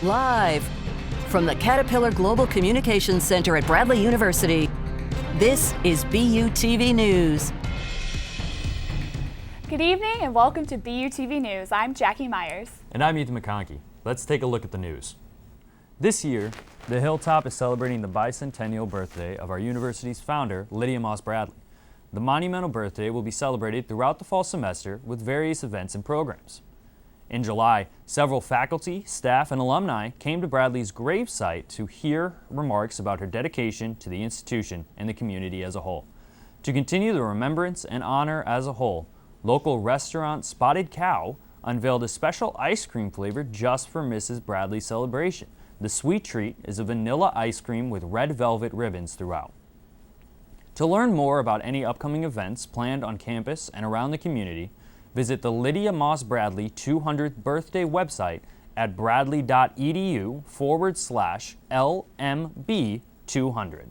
Live from the Caterpillar Global Communications Center at Bradley University, this is BUTV News. Good evening and welcome to BUTV News. I'm Jackie Myers. And I'm Ethan McConkey. Let's take a look at the news. This year, the Hilltop is celebrating the bicentennial birthday of our university's founder, Lydia Moss Bradley. The monumental birthday will be celebrated throughout the fall semester with various events and programs. In July, several faculty, staff, and alumni came to Bradley's gravesite to hear remarks about her dedication to the institution and the community as a whole. To continue the remembrance and honor as a whole, local restaurant Spotted Cow unveiled a special ice cream flavor just for Mrs. Bradley's celebration. The sweet treat is a vanilla ice cream with red velvet ribbons throughout. To learn more about any upcoming events planned on campus and around the community, visit the Lydia Moss Bradley 200th birthday website at bradley.edu/LMB200.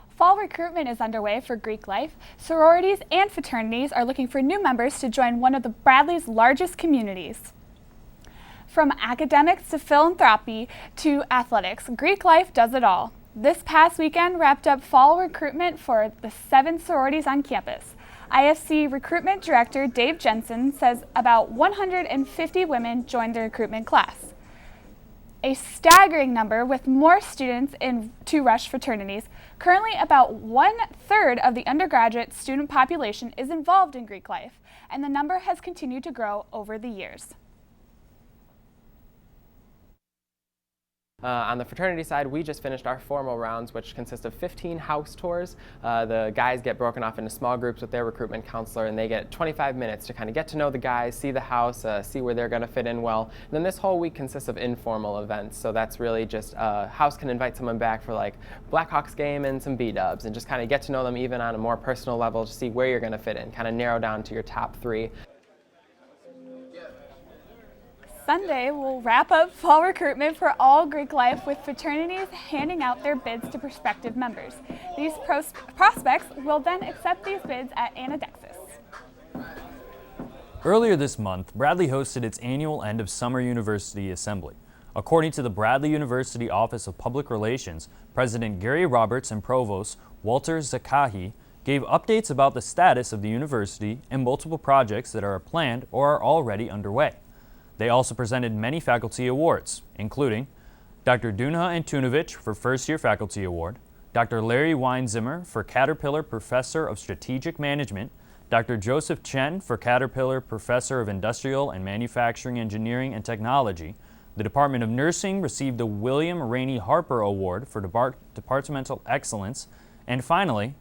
Fall recruitment is underway for Greek life. Sororities and fraternities are looking for new members to join one of the Bradley's largest communities. From academics to philanthropy to athletics, Greek life does it all. This past weekend wrapped up fall recruitment for the 7 sororities on campus. IFC Recruitment Director Dave Jensen says about 150 women joined the recruitment class. A staggering number with more students in 2 rush fraternities. Currently, about 1/3 of the undergraduate student population is involved in Greek life, and the number has continued to grow over the years. On the fraternity side, we just finished our formal rounds, which consist of 15 house tours. The guys get broken off into small groups with their recruitment counselor, and they get 25 minutes to kind of get to know the guys, see the house, see where they're going to fit in well. And then this whole week consists of informal events, so that's really just house can invite someone back for like Blackhawks game and some B-dubs, and just kind of get to know them even on a more personal level to see where you're going to fit in, kind of narrow down to your top 3. Sunday will wrap up fall recruitment for all Greek life with fraternities handing out their bids to prospective members. These prospects will then accept these bids at Anadexis. Earlier this month, Bradley hosted its annual end of summer university assembly. According to the Bradley University Office of Public Relations, President Gary Roberts and Provost Walter Zakahi gave updates about the status of the university and multiple projects that are planned or are already underway. They also presented many faculty awards, including Dr. Dunha Antunovic for First Year Faculty Award, Dr. Larry Weinzimmer for Caterpillar Professor of Strategic Management, Dr. Joseph Chen for Caterpillar Professor of Industrial and Manufacturing Engineering and Technology. The Department of Nursing received the William Rainey Harper Award for Departmental Excellence. And finally,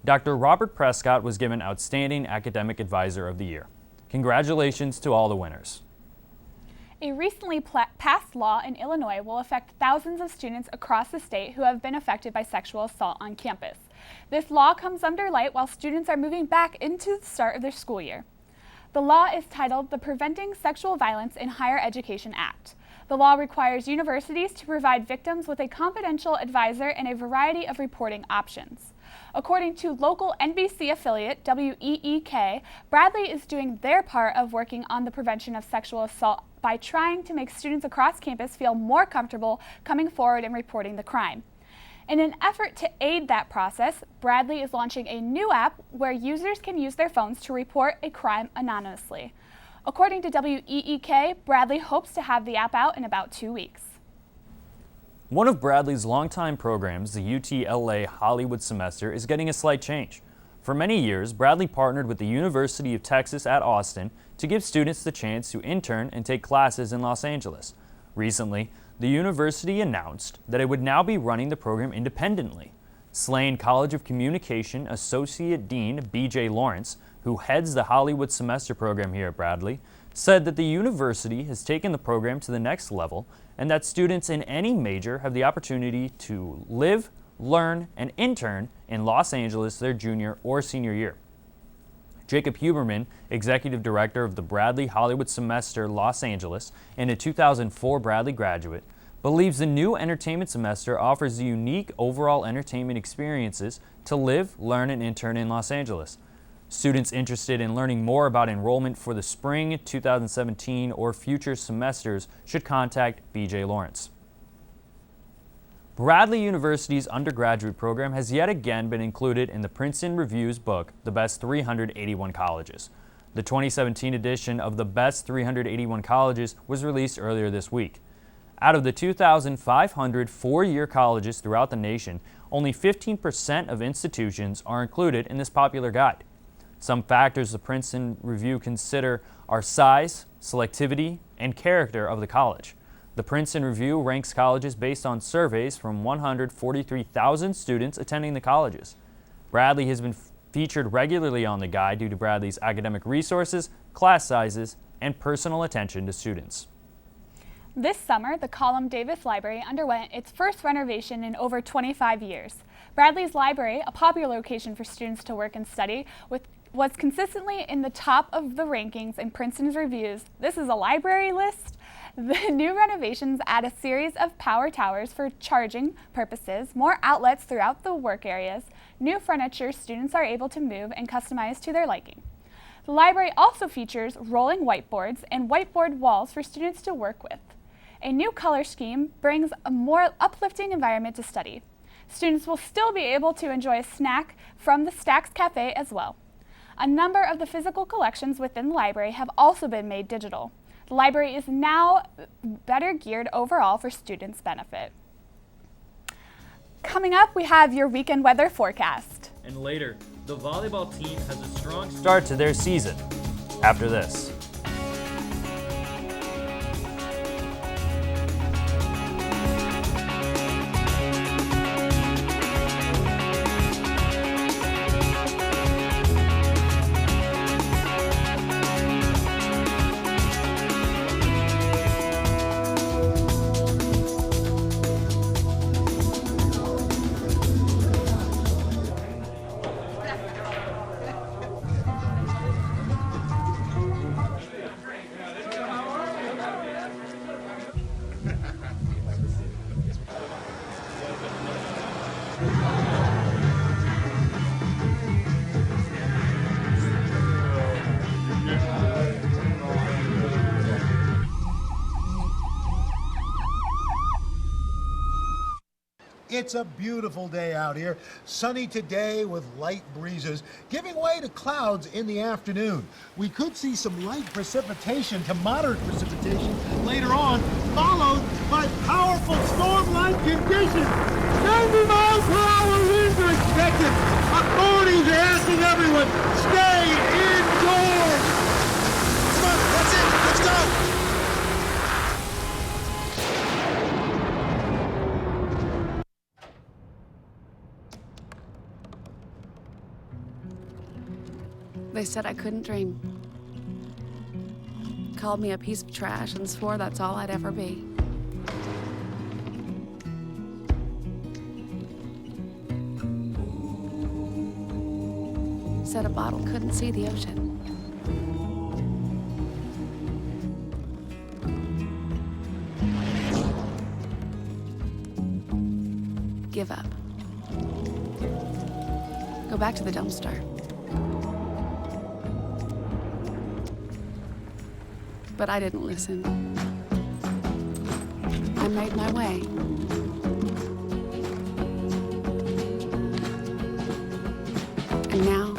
Dr. Robert Prescott was given Outstanding Academic Advisor of the Year. Congratulations to all the winners. A recently passed law in Illinois will affect thousands of students across the state who have been affected by sexual assault on campus. This law comes under light while students are moving back into the start of their school year. The law is titled the Preventing Sexual Violence in Higher Education Act. The law requires universities to provide victims with a confidential advisor and a variety of reporting options. According to local NBC affiliate WEEK, Bradley is doing their part of working on the prevention of sexual assault by trying to make students across campus feel more comfortable coming forward and reporting the crime. In an effort to aid that process, Bradley is launching a new app where users can use their phones to report a crime anonymously. According to WEEK, Bradley hopes to have the app out in about 2 weeks. One of Bradley's longtime programs, the UTLA Hollywood Semester, is getting a slight change. For many years, Bradley partnered with the University of Texas at Austin to give students the chance to intern and take classes in Los Angeles. Recently, the university announced that it would now be running the program independently. Slane College of Communication Associate Dean B.J. Lawrence, who heads the Hollywood Semester program here at Bradley, said that the university has taken the program to the next level and that students in any major have the opportunity to live, learn, and intern in Los Angeles their junior or senior year. Jacob Huberman, Executive Director of the Bradley Hollywood Semester Los Angeles and a 2004 Bradley graduate, believes the new entertainment semester offers unique overall entertainment experiences to live, learn, and intern in Los Angeles. Students interested in learning more about enrollment for the spring 2017 or future semesters should contact BJ Lawrence. Bradley University's undergraduate program has yet again been included in the Princeton Review's book, The Best 381 Colleges. The 2017 edition of The Best 381 Colleges was released earlier this week. Out of the 2,500 four-year colleges throughout the nation, only 15% of institutions are included in this popular guide. Some factors the Princeton Review consider are size, selectivity, and character of the college. The Princeton Review ranks colleges based on surveys from 143,000 students attending the colleges. Bradley has been featured regularly on the guide due to Bradley's academic resources, class sizes, and personal attention to students. This summer, the Colum Davis Library underwent its first renovation in over 25 years. Bradley's library, a popular location for students to work and study, was consistently in the top of the rankings in Princeton's reviews. This is a library list. The new renovations add a series of power towers for charging purposes, more outlets throughout the work areas, new furniture students are able to move and customize to their liking. The library also features rolling whiteboards and whiteboard walls for students to work with. A new color scheme brings a more uplifting environment to study. Students will still be able to enjoy a snack from the Stacks Cafe as well. A number of the physical collections within the library have also been made digital. The library is now better geared overall for students' benefit. Coming up, we have your weekend weather forecast. And later, the volleyball team has a strong start to their season. After this. It's a beautiful day out here. Sunny today with light breezes, giving way to clouds in the afternoon. We could see some light precipitation to moderate precipitation later on, followed by powerful storm-like conditions. 90 miles per hour winds are expected. Authorities are asking everyone, stay indoors. Come on, that's it. Let's go. They said I couldn't dream. Called me a piece of trash and swore that's all I'd ever be. Said a bottle couldn't see the ocean. Give up. Go back to the dumpster. But I didn't listen. I made my way. And now,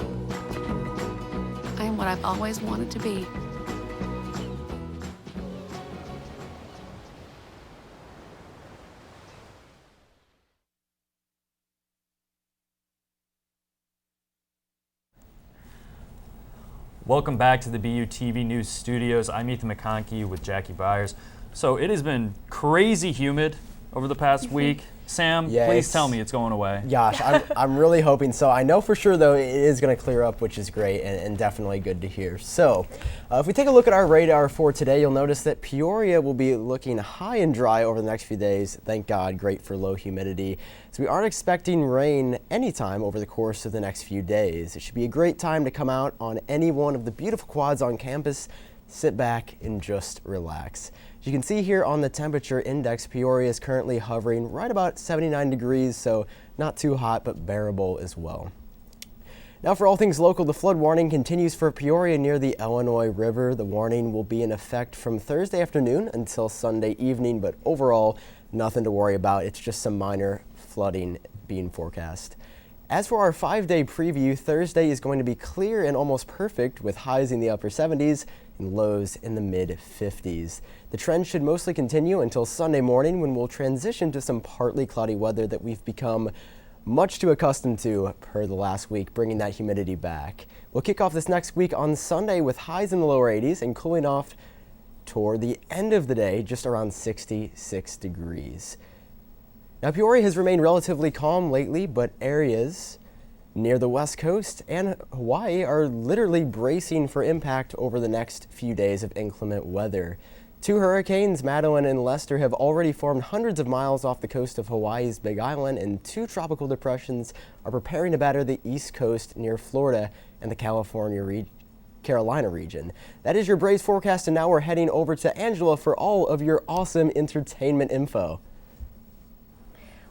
I am what I've always wanted to be. Welcome back to the BUTV News Studios. I'm Ethan McConkey with Jackie Byers. So it has been crazy humid over the past week. Sam, Yeah, please tell me it's going away. Gosh, I'm really hoping so. I know for sure, though, it is going to clear up, which is great and definitely good to hear. So if we take a look at our radar for today, you'll notice that Peoria will be looking high and dry over the next few days. Thank God, great for low humidity. So we aren't expecting rain anytime over the course of the next few days. It should be a great time to come out on any one of the beautiful quads on campus, sit back and just relax. As you can see here on the temperature index, Peoria is currently hovering right about 79 degrees, so not too hot, but bearable as well. Now for all things local, the flood warning continues for Peoria near the Illinois River. The warning will be in effect from Thursday afternoon until Sunday evening, but overall, nothing to worry about. It's just some minor flooding being forecast. As for our 5-day preview, Thursday is going to be clear and almost perfect with highs in the upper 70s and lows in the mid-50s. The trend should mostly continue until Sunday morning when we'll transition to some partly cloudy weather that we've become much too accustomed to per the last week, bringing that humidity back. We'll kick off this next week on Sunday with highs in the lower 80s and cooling off toward the end of the day, just around 66 degrees. Now, Peoria has remained relatively calm lately, but areas near the West Coast and Hawaii are literally bracing for impact over the next few days of inclement weather. 2 hurricanes, Madeline and Lester, have already formed hundreds of miles off the coast of Hawaii's Big Island, and 2 tropical depressions are preparing to batter the East Coast near Florida and the Carolina region. That is your Braves forecast, and now we're heading over to Angela for all of your awesome entertainment info.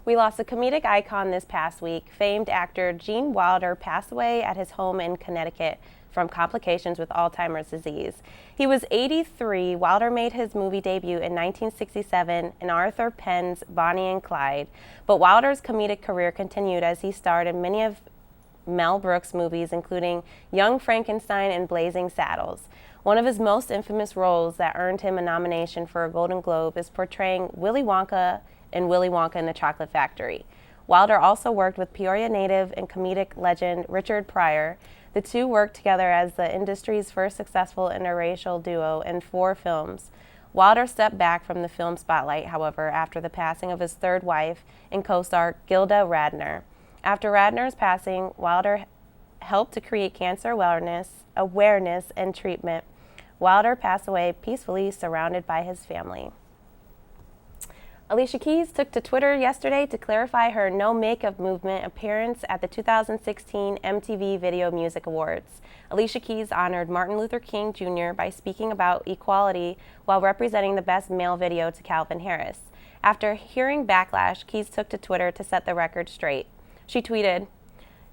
We lost a comedic icon this past week. Famed actor Gene Wilder passed away at his home in Connecticut from complications with Alzheimer's disease. He was 83. Wilder made his movie debut in 1967 in Arthur Penn's Bonnie and Clyde, but Wilder's comedic career continued as he starred in many of Mel Brooks' movies, including Young Frankenstein and Blazing Saddles. One of his most infamous roles that earned him a nomination for a Golden Globe is portraying Willy Wonka in Willy Wonka and the Chocolate Factory. Wilder also worked with Peoria native and comedic legend Richard Pryor. The two worked together as the industry's first successful interracial duo in 4 films. Wilder stepped back from the film spotlight, however, after the passing of his 3rd wife and co-star Gilda Radner. After Radner's passing, Wilder helped to create cancer awareness and treatment. Wilder passed away peacefully, surrounded by his family. Alicia Keys took to Twitter yesterday to clarify her no makeup movement appearance at the 2016 MTV Video Music Awards. Alicia Keys honored Martin Luther King Jr. by speaking about equality while representing the best male video to Calvin Harris. After hearing backlash, Keys took to Twitter to set the record straight. She tweeted,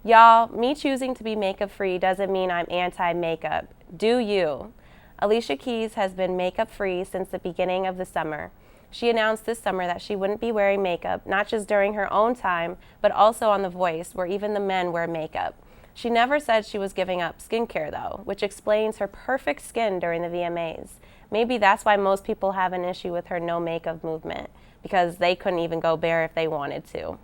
"Y'all, me choosing to be makeup-free doesn't mean I'm anti-makeup. Do you?" Alicia Keys has been makeup-free since the beginning of the summer. She announced this summer that she wouldn't be wearing makeup, not just during her own time, but also on The Voice, where even the men wear makeup. She never said she was giving up skincare, though, which explains her perfect skin during the VMAs. Maybe that's why most people have an issue with her no makeup movement, because they couldn't even go bare if they wanted to.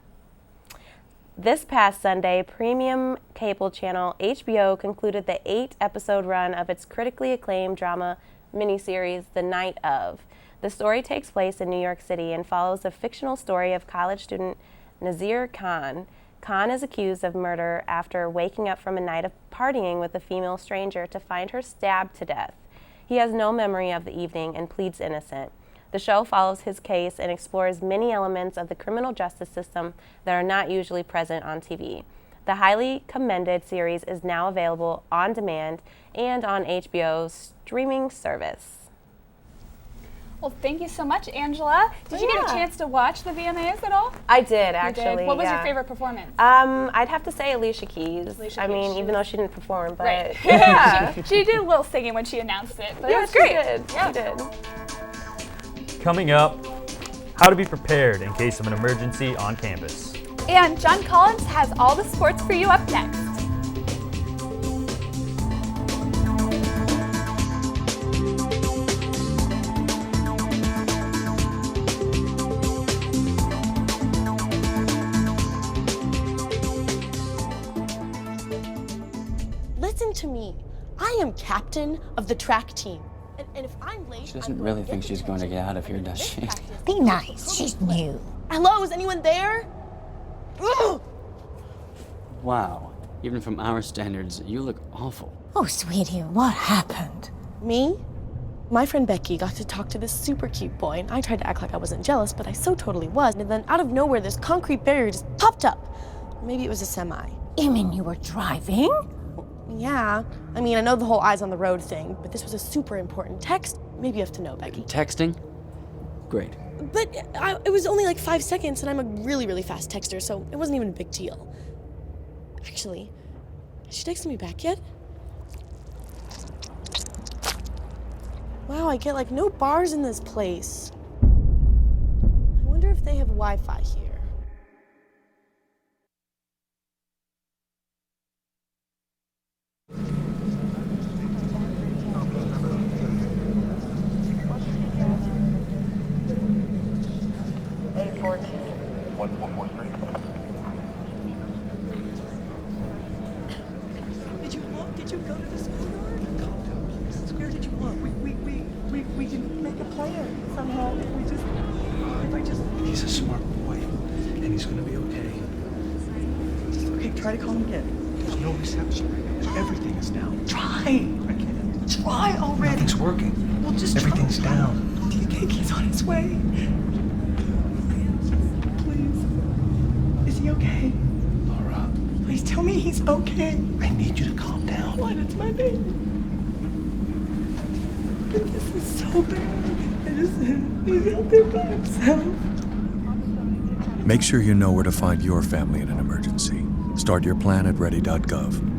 This past Sunday, premium cable channel HBO concluded the 8-episode run of its critically acclaimed drama miniseries, The Night Of. The story takes place in New York City and follows the fictional story of college student Nazir Khan. Khan is accused of murder after waking up from a night of partying with a female stranger to find her stabbed to death. He has no memory of the evening and pleads innocent. The show follows his case and explores many elements of the criminal justice system that are not usually present on TV. The highly commended series is now available on demand and on HBO's streaming service. Well, thank you so much, Angela. Did you get a chance to watch the VMAs at all? I did, actually. You did? What was your favorite performance? I'd have to say Alicia Keys. Even though she didn't perform, but right. yeah. she did a little singing when she announced it, but yeah, it was great. She did. Coming up, how to be prepared in case of an emergency on campus. And John Collins has all the sports for you up next. Listen to me. I am captain of the track team. And if I'm late, she doesn't really think she's going to get out of here, does she? Be nice. She's new. Hello, is anyone there? Ugh! Wow. Even from our standards, you look awful. Oh, sweetie, what happened? Me? My friend Becky got to talk to this super cute boy, and I tried to act like I wasn't jealous, but I so totally was. And then out of nowhere, this concrete barrier just popped up. Maybe it was a semi. You mean you were driving? Yeah. I mean, I know the whole eyes on the road thing, but this was a super important text. Maybe you have to know, Becky. Texting? Great. But it was only like 5 seconds, and I'm a really, really fast texter, so it wasn't even a big deal. Actually, Is she texting me back yet? Wow, I get like no bars in this place. I wonder if they have Wi-Fi here. Did you look? Did you go to the school yard? Calm down, please. Where did you look? We can make a plan somehow. If I just... He's a smart boy, and he's gonna be okay. Okay, try to call him again. There's no reception right now. Everything is down. Try! I can't. Try already! Nothing's working. Well, just everything's try. Down. Do you think he's on his way? Please. Is he okay? Laura. Please tell me he's okay. I need you to calm down. What? It's my baby. This is so bad. He's out there by himself. Make sure you know where to find your family in an emergency. Start your plan at ready.gov.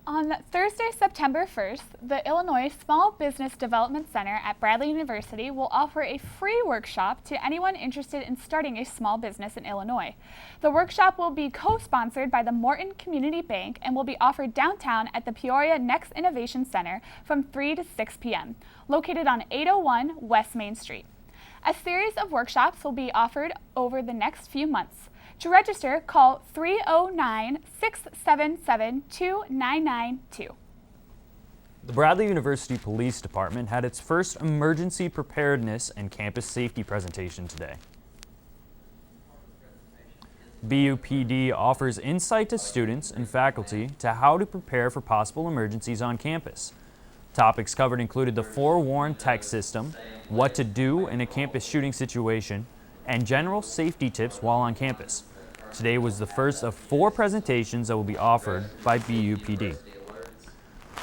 On Thursday, September 1st, the Illinois Small Business Development Center at Bradley University will offer a free workshop to anyone interested in starting a small business in Illinois. The workshop will be co-sponsored by the Morton Community Bank and will be offered downtown at the Peoria Next Innovation Center from 3 to 6 p.m., located on 801 West Main Street. A series of workshops will be offered over the next few months. To register, call 309-677-2992. The Bradley University Police Department had its first emergency preparedness and campus safety presentation today. BUPD offers insight to students and faculty to how to prepare for possible emergencies on campus. Topics covered included the forewarn text system, what to do in a campus shooting situation, and general safety tips while on campus. Today was the first of 4 presentations that will be offered by BUPD.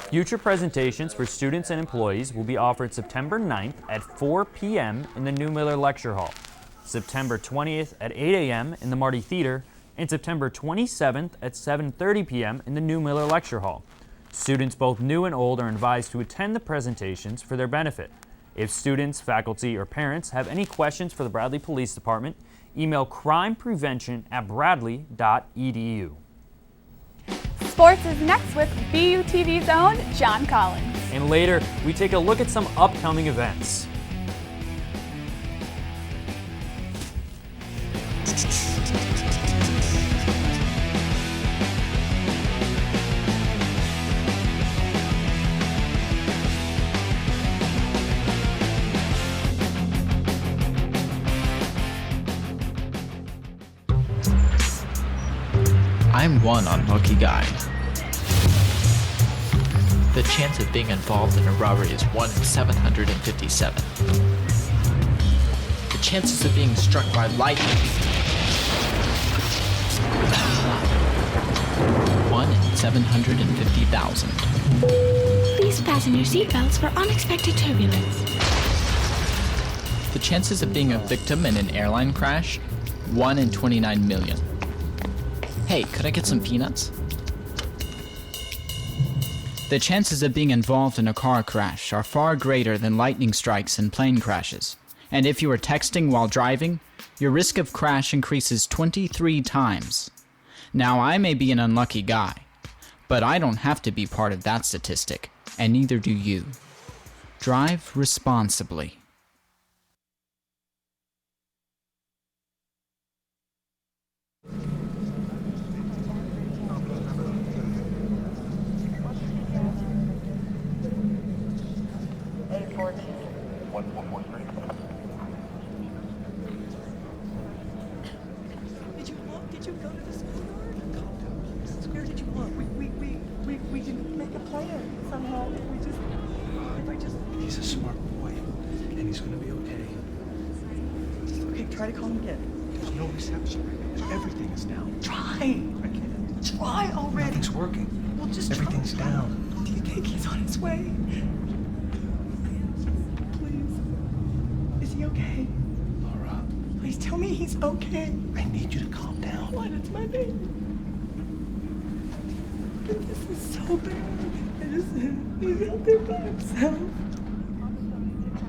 Future presentations for students and employees will be offered September 9th at 4 p.m. in the New Miller Lecture Hall, September 20th at 8 a.m. in the Marty Theater, and September 27th at 7:30 p.m. in the New Miller Lecture Hall. Students both new and old are advised to attend the presentations for their benefit. If students, faculty, or parents have any questions for the Bradley Police Department, email crimeprevention@bradley.edu. Sports is next with BUTV's own John Collins. And later, we take a look at some upcoming events. I'm one unlucky guy. The chance of being involved in a robbery is 1 in 757. The chances of being struck by lightning. 1 in 750,000. Please fasten your seatbelts for unexpected turbulence. The chances of being a victim in an airline crash? 1 in 29 million. Hey, could I get some peanuts? The chances of being involved in a car crash are far greater than lightning strikes and plane crashes. And if you are texting while driving, your risk of crash increases 23 times. Now, I may be an unlucky guy, but I don't have to be part of that statistic, and neither do you. Drive responsibly. Did you look? Did you go to the school yard? Calm down, please. Where did you look? We can make a plan somehow. If I just... He's a smart boy, and he's gonna be okay. Okay, try to call him again. There's no reception right now. Everything is down. Try! I can't. Try already! Nothing's working. Well, just everything's down. Do you think he's on his way? Please. Is he okay? Laura. Please Please tell me he's okay. I need you to calm down. What? It's my baby. This is so bad. He's out there by himself.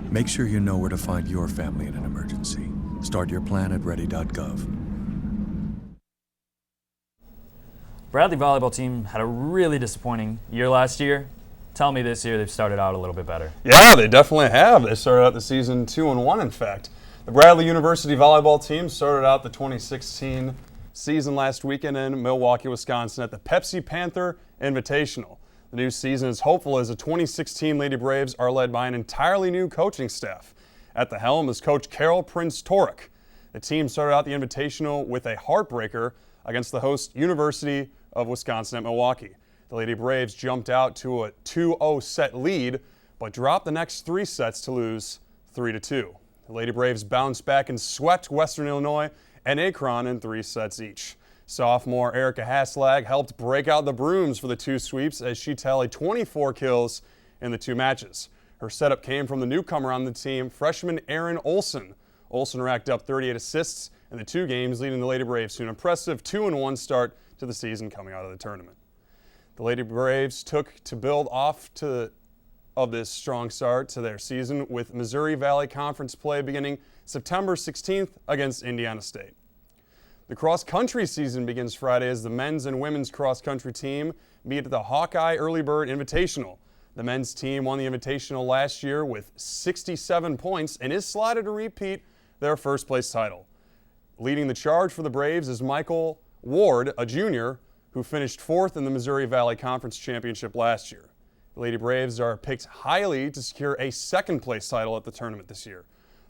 Make sure you know where to find your family in an emergency. Start your plan at ready.gov. Bradley volleyball team had a really disappointing year last year. Tell me this year they've started out a little bit better. Yeah, they definitely have. They started out the season 2-1, in fact. The Bradley University volleyball team started out the 2016 season last weekend in Milwaukee, Wisconsin at the Pepsi Panther Invitational. The new season is hopeful as the 2016 Lady Braves are led by an entirely new coaching staff. At the helm is Coach Carol Prince-Torek. The team started out the Invitational with a heartbreaker against the host University of Wisconsin at Milwaukee. The Lady Braves jumped out to a 2-0 set lead, but dropped the next 3 sets to lose 3-2. The Lady Braves bounced back and swept Western Illinois and Akron in 3 sets each. Sophomore Erica Haslag helped break out the brooms for the 2 sweeps as she tallied 24 kills in the 2 matches. Her setup came from the newcomer on the team, freshman Erin Olson. Olson racked up 38 assists in the 2 games, leading the Lady Braves to an impressive 2-1 start to the season coming out of the tournament. The Lady Braves took to build off of this strong start to their season with Missouri Valley Conference play beginning September 16th against Indiana State. The cross-country season begins Friday as the men's and women's cross-country team meet at the Hawkeye Early Bird Invitational. The men's team won the Invitational last year with 67 points and is slotted to repeat their first-place title. Leading the charge for the Braves is Michael Ward, a junior, who finished 4th in the Missouri Valley Conference Championship last year. The Lady Braves are picked highly to secure a second-place title at the tournament this year.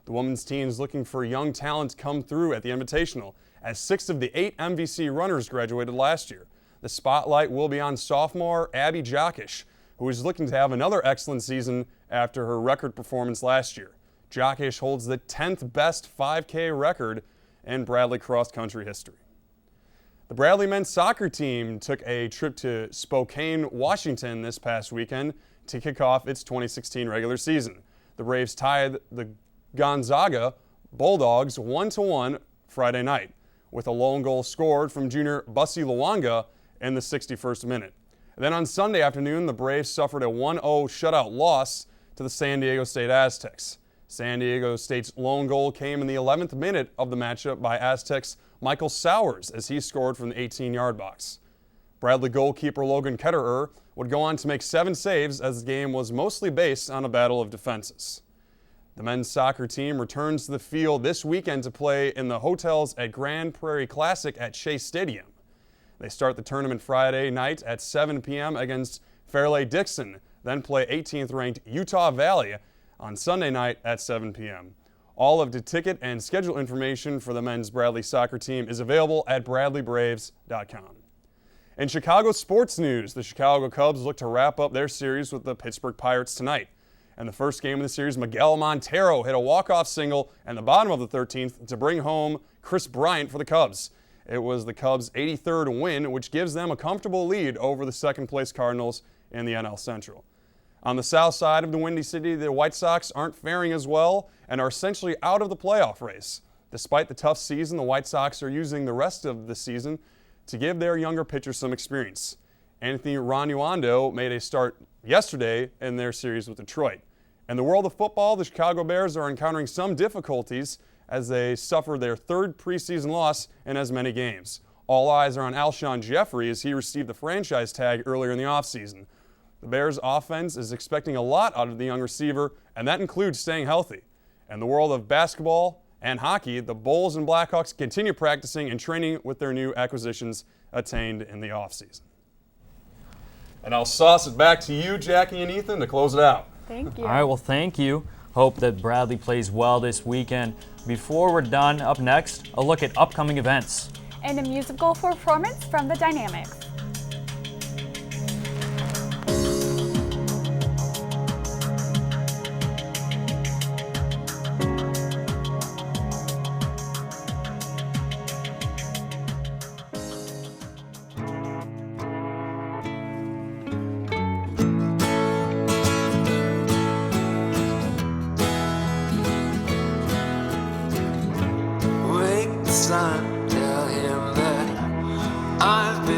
The women's team is looking for young talent to come through at the Invitational, as 6 of the 8 MVC runners graduated last year. The spotlight will be on sophomore Abby Jockish, who is looking to have another excellent season after her record performance last year. Jockish holds the 10th best 5K record in Bradley cross-country history. The Bradley men's soccer team took a trip to Spokane, Washington this past weekend to kick off its 2016 regular season. The Braves tied the Gonzaga Bulldogs 1-1 Friday night, with a lone goal scored from junior Bussy Luanga in the 61st minute. Then on Sunday afternoon, the Braves suffered a 1-0 shutout loss to the San Diego State Aztecs. San Diego State's lone goal came in the 11th minute of the matchup by Aztecs' Michael Sowers as he scored from the 18-yard box. Bradley goalkeeper Logan Ketterer would go on to make 7 saves as the game was mostly based on a battle of defenses. The men's soccer team returns to the field this weekend to play in the Hotels at Grand Prairie Classic at Shea Stadium. They start the tournament Friday night at 7 p.m. against Fairleigh Dixon, then play 18th-ranked Utah Valley on Sunday night at 7 p.m. All of the ticket and schedule information for the men's Bradley soccer team is available at bradleybraves.com. In Chicago sports news, the Chicago Cubs look to wrap up their series with the Pittsburgh Pirates tonight. In the first game of the series, Miguel Montero hit a walk-off single in the bottom of the 13th to bring home Chris Bryant for the Cubs. It was the Cubs' 83rd win, which gives them a comfortable lead over the second-place Cardinals in the NL Central. On the south side of the Windy City, the White Sox aren't faring as well and are essentially out of the playoff race. Despite the tough season, the White Sox are using the rest of the season to give their younger pitchers some experience. Anthony Ranuando made a start yesterday in their series with Detroit. In the world of football, the Chicago Bears are encountering some difficulties as they suffer their 3rd preseason loss in as many games. All eyes are on Alshon Jeffrey as he received the franchise tag earlier in the offseason. The Bears' offense is expecting a lot out of the young receiver, and that includes staying healthy. In the world of basketball and hockey, the Bulls and Blackhawks continue practicing and training with their new acquisitions attained in the offseason. And I'll sauce it back to you, Jackie and Ethan, to close it out. Thank you. All right, well, thank you. Hope that Bradley plays well this weekend. Before we're done, up next, a look at upcoming events. And a musical performance from the Dynamics.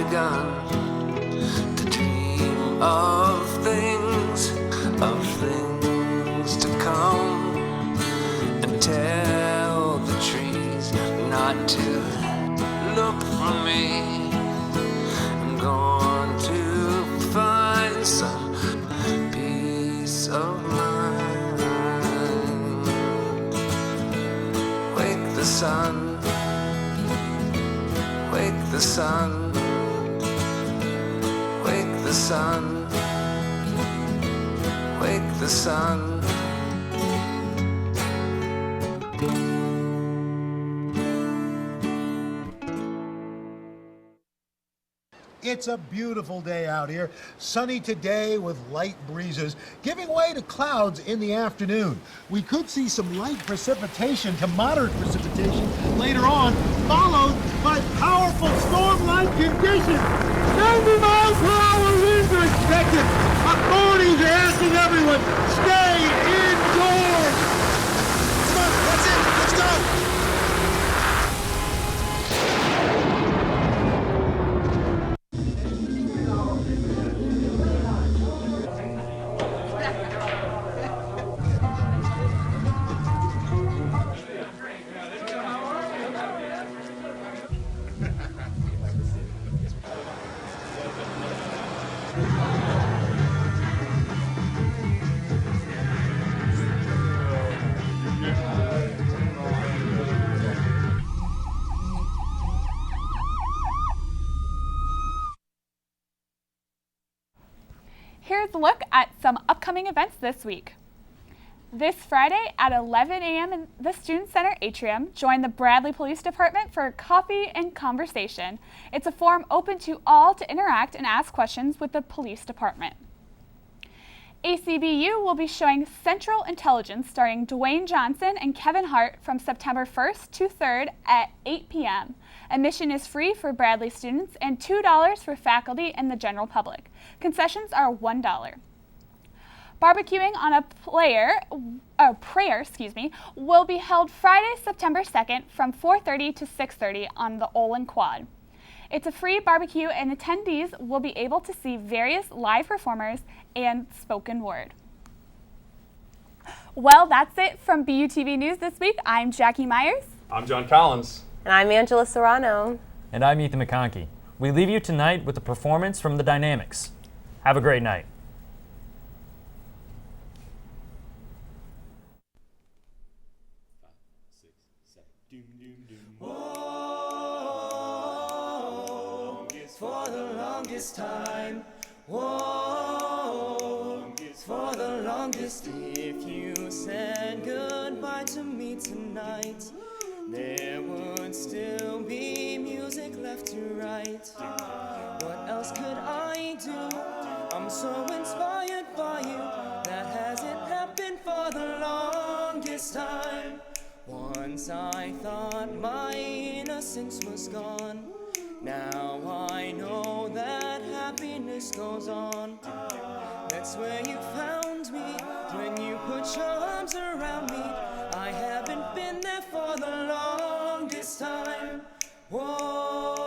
begun to dream of things to come, and tell the trees not to look for me. I'm going to find some peace of mind. Wake the sun, wake the sun, wake the sun, wake the sun. It's a beautiful day out here. Sunny today with light breezes, giving way to clouds in the afternoon. We could see some light precipitation to moderate precipitation later on, followed by powerful storm-like conditions. 90 miles per hour winds are expected. Authorities are asking everyone, stay indoors. Come on, that's it. Let's go. Here's a look at some upcoming events this week. This Friday at 11 a.m. in the Student Center atrium, join the Bradley Police Department for coffee and conversation. It's a forum open to all to interact and ask questions with the police department. ACBU will be showing Central Intelligence starring Dwayne Johnson and Kevin Hart from September 1st to 3rd at 8 p.m. Admission is free for Bradley students and $2 for faculty and the general public. Concessions are $1. Barbecuing on a prayer will be held Friday, September 2nd from 4:30 to 6:30 on the Olin Quad. It's a free barbecue and attendees will be able to see various live performers and spoken word. Well, that's it from BUTV News this week. I'm Jackie Myers. I'm John Collins. And I'm Angela Serrano. And I'm Ethan McConkey. We leave you tonight with a performance from the Dynamics. Have a great night. For the longest time, whoa, for the longest. If you said goodbye to me tonight, there would still be music left to write. What else could I do? I'm so inspired by you. That hasn't happened for the longest time. Once I thought my innocence was gone. Now I know that happiness goes on. That's where you found me, when you put your arms around me. I haven't been there for the longest time. Whoa,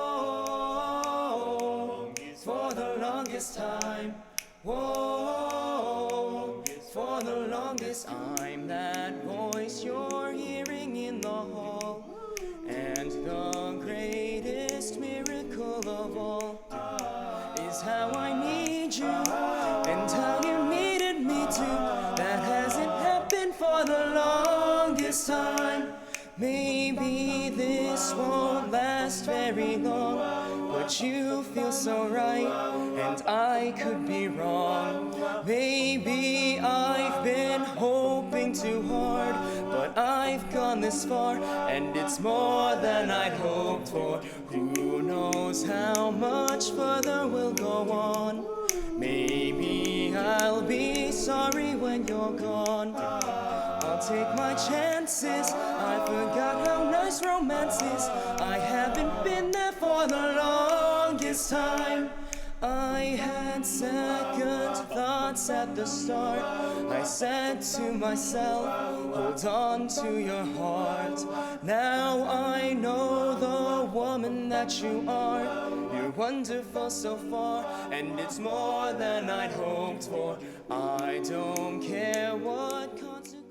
for the longest time. Whoa, for the longest. I'm that voice you're hearing in the hall. And the greatest miracle of all is how I need you and how you needed me too. That hasn't happened for the longest time. Maybe this won't last very long, but you feel so right, and I could be wrong. Maybe I've been hoping too hard, but I've gone this far, and it's more than I'd hoped for. Who knows how much further we'll go on? Maybe I'll be sorry when you're gone. I'll take my chances. I forgot how nice romance is. I haven't been there for the longest time. I had second thoughts at the start. I said to myself, hold on to your heart. Now I know the woman that you are. You're wonderful so far, and it's more than I'd hoped for. I don't care what consequences.